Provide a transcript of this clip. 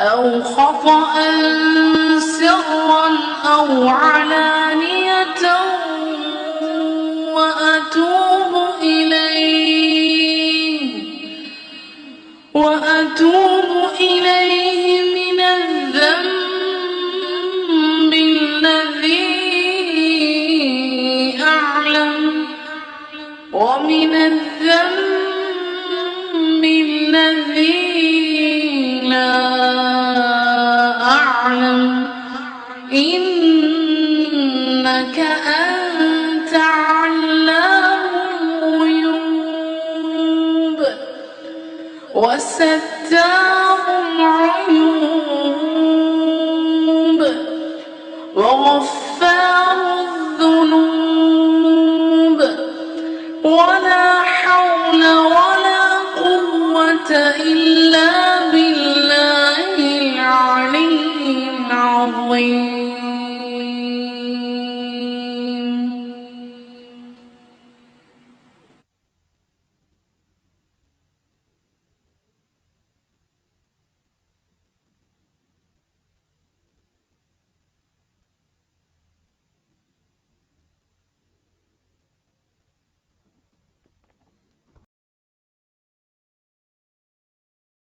أو خطأ سرا أو علانية وأتوب إليه من الذنب الذي أعلم ومن الذنب الذي لا أعلم إنك أنت علام الغيوب وستار العيوب وغفار الذنوب ولا حول ولا قوة